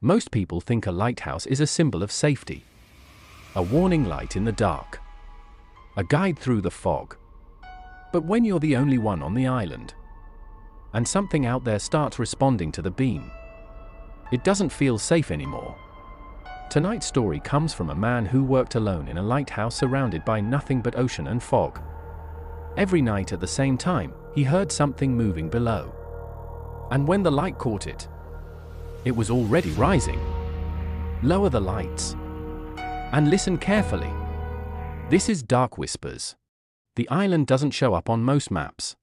Most people think a lighthouse is a symbol of safety. A warning light in the dark. A guide through the fog. But when you're the only one on the island, and something out there starts responding to the beam, it doesn't feel safe anymore. Tonight's story comes from a man who worked alone in a lighthouse surrounded by nothing but ocean and fog. Every night at the same time, he heard something moving below. And when the light caught it, it was already rising. Lower the lights and listen carefully. This is Dark Whispers. The island doesn't show up on most maps.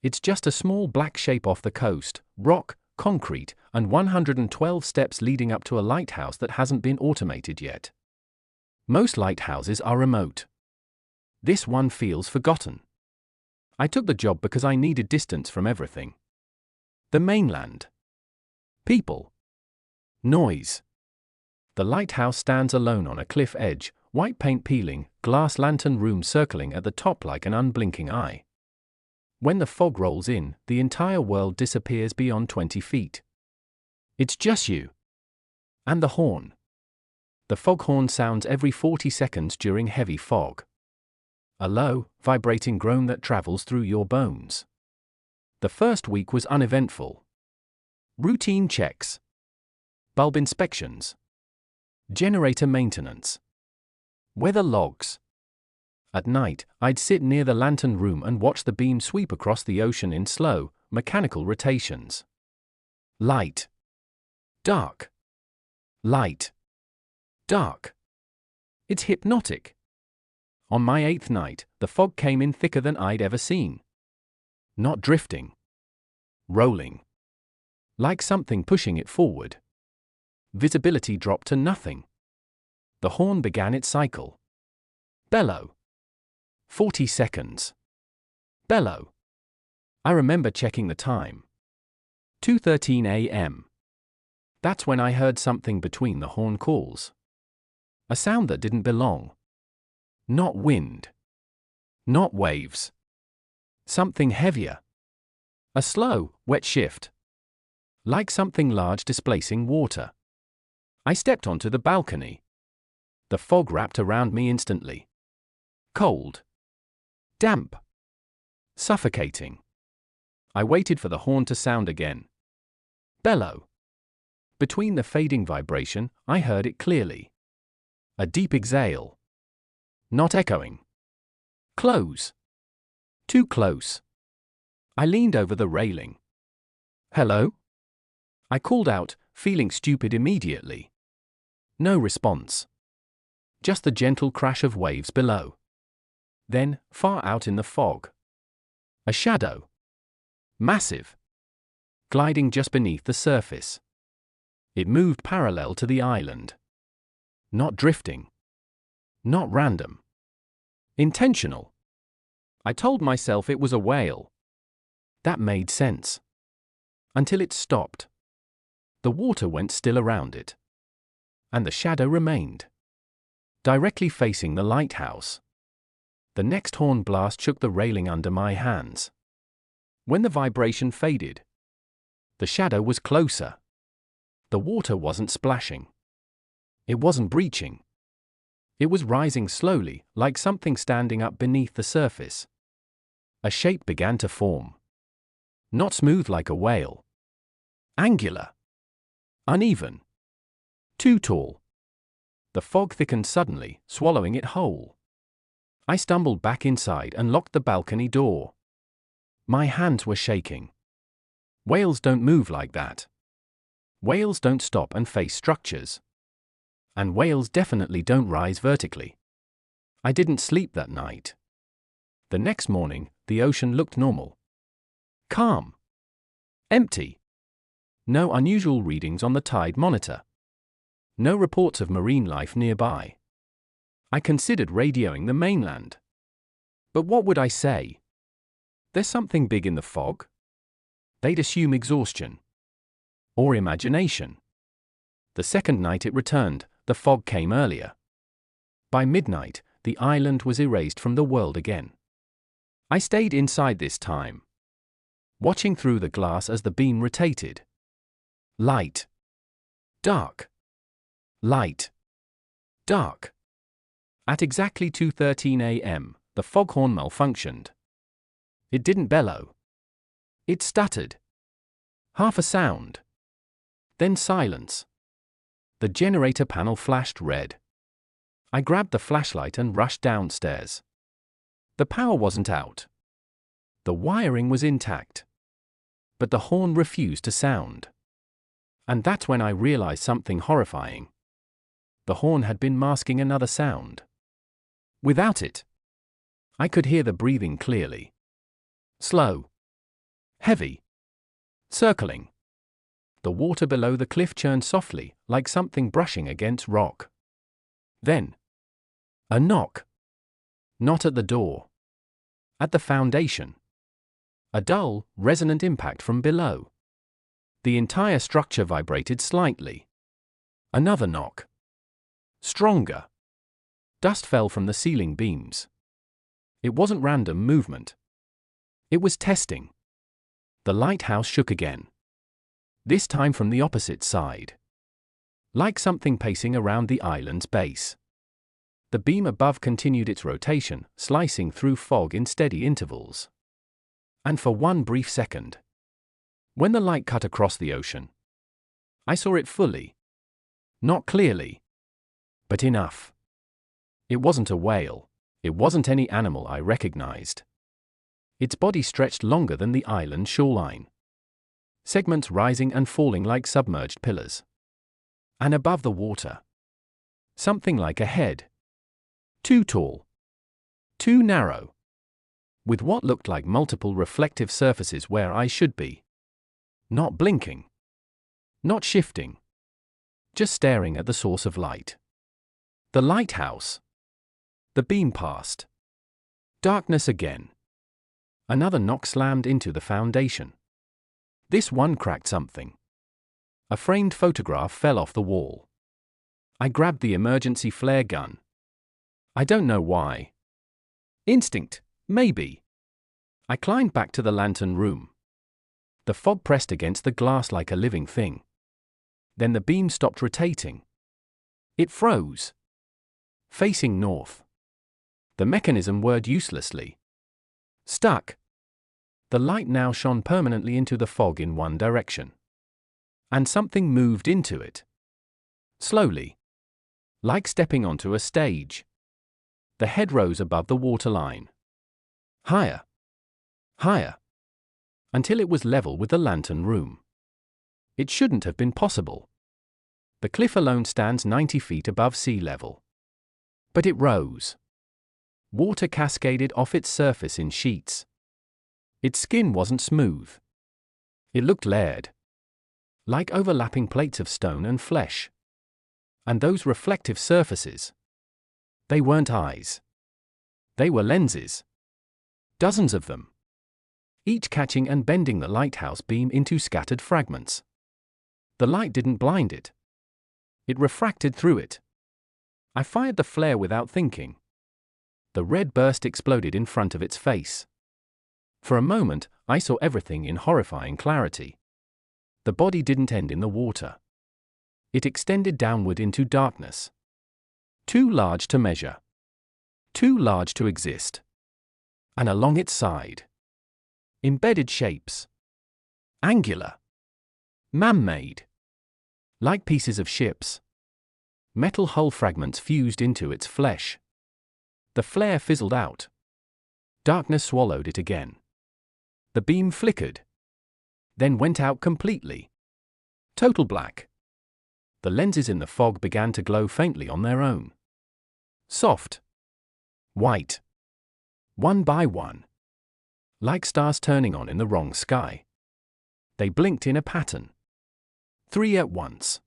It's just a small black shape off the coast, rock, concrete, and 112 steps leading up to a lighthouse that hasn't been automated yet. Most lighthouses are remote. This one feels forgotten. I took the job because I needed distance from everything. The mainland. People. Noise. The lighthouse stands alone on a cliff edge, white paint peeling, glass lantern room circling at the top like an unblinking eye. When the fog rolls in, the entire world disappears beyond 20 feet. It's just you. And the horn. The foghorn sounds every 40 seconds during heavy fog. A low, vibrating groan that travels through your bones. The first week was uneventful. Routine checks. Bulb inspections. Generator maintenance. Weather logs. At night, I'd sit near the lantern room and watch the beam sweep across the ocean in slow, mechanical rotations. Light. Dark. Light. Dark. It's hypnotic. On my 8th night, the fog came in thicker than I'd ever seen. Not drifting. Rolling. Like something pushing it forward. Visibility dropped to nothing. The horn began its cycle. Bellow. 40 seconds. Bellow. I remember checking the time. 2:13 a.m. That's when I heard something between the horn calls. A sound that didn't belong. Not wind. Not waves. Something heavier. A slow, wet shift. Like something large displacing water. I stepped onto the balcony. The fog wrapped around me instantly. Cold. Damp. Suffocating. I waited for the horn to sound again. Bellow. Between the fading vibration, I heard it clearly. A deep exhale. Not echoing. Close. Too close. I leaned over the railing. Hello? I called out, feeling stupid immediately. No response. Just the gentle crash of waves below. Then, far out in the fog. A shadow. Massive. Gliding just beneath the surface. It moved parallel to the island. Not drifting. Not random. Intentional. I told myself it was a whale. That made sense. Until it stopped. The water went still around it. And the shadow remained. Directly facing the lighthouse. The next horn blast shook the railing under my hands. When the vibration faded, the shadow was closer. The water wasn't splashing. It wasn't breaching. It was rising slowly, like something standing up beneath the surface. A shape began to form. Not smooth like a whale. Angular. Uneven. Too tall. The fog thickened suddenly, swallowing it whole. I stumbled back inside and locked the balcony door. My hands were shaking. Whales don't move like that. Whales don't stop and face structures. And whales definitely don't rise vertically. I didn't sleep that night. The next morning, the ocean looked normal. Calm. Empty. No unusual readings on the tide monitor. No reports of marine life nearby. I considered radioing the mainland. But what would I say? There's something big in the fog? They'd assume exhaustion. Or imagination. The second night it returned, the fog came earlier. By midnight, the island was erased from the world again. I stayed inside this time, watching through the glass as the beam rotated. Light. Dark. Light. Dark. At exactly 2:13 a.m., the foghorn malfunctioned. It didn't bellow. It stuttered. Half a sound. Then silence. The generator panel flashed red. I grabbed the flashlight and rushed downstairs. The power wasn't out. The wiring was intact. But the horn refused to sound. And that's when I realized something horrifying. The horn had been masking another sound. Without it, I could hear the breathing clearly. Slow. Heavy. Circling. The water below the cliff churned softly, like something brushing against rock. Then, a knock. Not at the door. At the foundation. A dull, resonant impact from below. The entire structure vibrated slightly. Another knock. Stronger. Dust fell from the ceiling beams. It wasn't random movement. It was testing. The lighthouse shook again. This time from the opposite side. Like something pacing around the island's base. The beam above continued its rotation, slicing through fog in steady intervals. And for one brief second, when the light cut across the ocean, I saw it fully. Not clearly, but enough. It wasn't a whale. It wasn't any animal I recognized. Its body stretched longer than the island shoreline. Segments rising and falling like submerged pillars. And above the water, something like a head. Too tall. Too narrow. With what looked like multiple reflective surfaces where I should be. Not blinking. Not shifting. Just staring at the source of light. The lighthouse. The beam passed. Darkness again. Another knock slammed into the foundation. This one cracked something. A framed photograph fell off the wall. I grabbed the emergency flare gun. I don't know why. Instinct, maybe. I climbed back to the lantern room. The fog pressed against the glass like a living thing. Then the beam stopped rotating. It froze. Facing north. The mechanism whirred uselessly. Stuck. The light now shone permanently into the fog in one direction. And something moved into it. Slowly. Like stepping onto a stage. The head rose above the waterline. Higher. Higher. Until it was level with the lantern room. It shouldn't have been possible. The cliff alone stands 90 feet above sea level. But it rose. Water cascaded off its surface in sheets. Its skin wasn't smooth. It looked layered. Like overlapping plates of stone and flesh. And those reflective surfaces. They weren't eyes. They were lenses. Dozens of them. Each catching and bending the lighthouse beam into scattered fragments. The light didn't blind it. It refracted through it. I fired the flare without thinking. The red burst exploded in front of its face. For a moment, I saw everything in horrifying clarity. The body didn't end in the water. It extended downward into darkness. Too large to measure. Too large to exist. And along its side. Embedded shapes. Angular. Man-made. Like pieces of ships. Metal hull fragments fused into its flesh. The flare fizzled out. Darkness swallowed it again. The beam flickered. Then went out completely. Total black. The lenses in the fog began to glow faintly on their own. Soft. White. One by one. Like stars turning on in the wrong sky. They blinked in a pattern. 3 at once.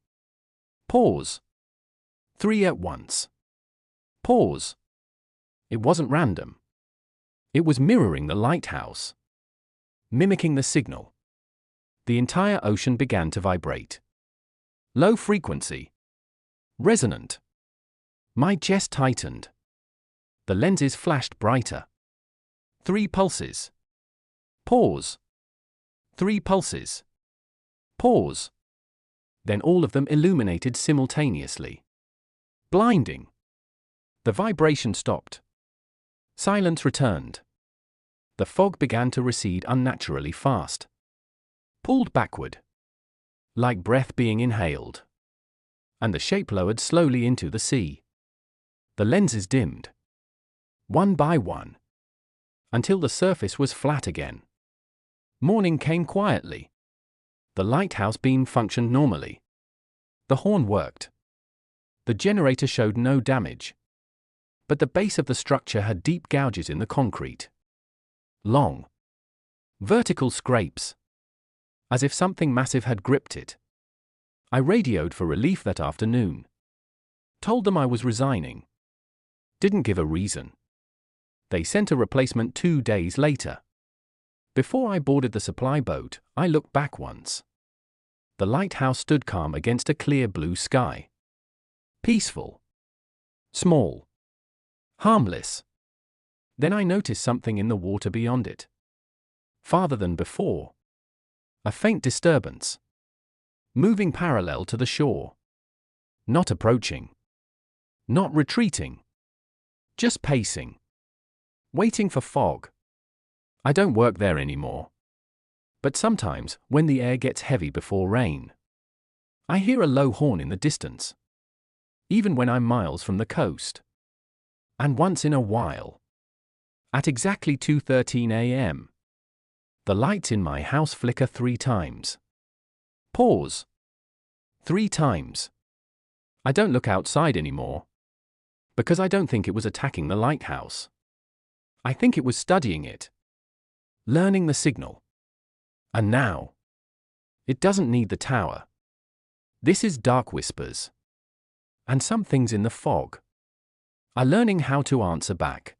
Pause. 3 at once. Pause. It wasn't random. It was mirroring the lighthouse. Mimicking the signal. The entire ocean began to vibrate. Low frequency. Resonant. My chest tightened. The lenses flashed brighter. 3 pulses. Pause. 3 pulses. Pause. Then all of them illuminated simultaneously. Blinding. The vibration stopped. Silence returned. The fog began to recede unnaturally fast. Pulled backward. Like breath being inhaled. And the shape lowered slowly into the sea. The lenses dimmed. One by one. Until the surface was flat again. Morning came quietly. The lighthouse beam functioned normally. The horn worked. The generator showed no damage. But the base of the structure had deep gouges in the concrete. Long, vertical scrapes. As if something massive had gripped it. I radioed for relief that afternoon. Told them I was resigning. Didn't give a reason. They sent a replacement 2 days later. Before I boarded the supply boat, I looked back once. The lighthouse stood calm against a clear blue sky. Peaceful. Small. Harmless. Then I noticed something in the water beyond it. Farther than before. A faint disturbance. Moving parallel to the shore. Not approaching. Not retreating. Just pacing. Waiting for fog. I don't work there anymore. But sometimes, when the air gets heavy before rain, I hear a low horn in the distance. Even when I'm miles from the coast. And once in a while, at exactly 2:13 a.m., the lights in my house flicker 3 times. Pause. 3 times. I don't look outside anymore. Because I don't think it was attacking the lighthouse. I think it was studying it. Learning the signal. And now, it doesn't need the tower. This is dark whispers. And some things in the fog are learning how to answer back.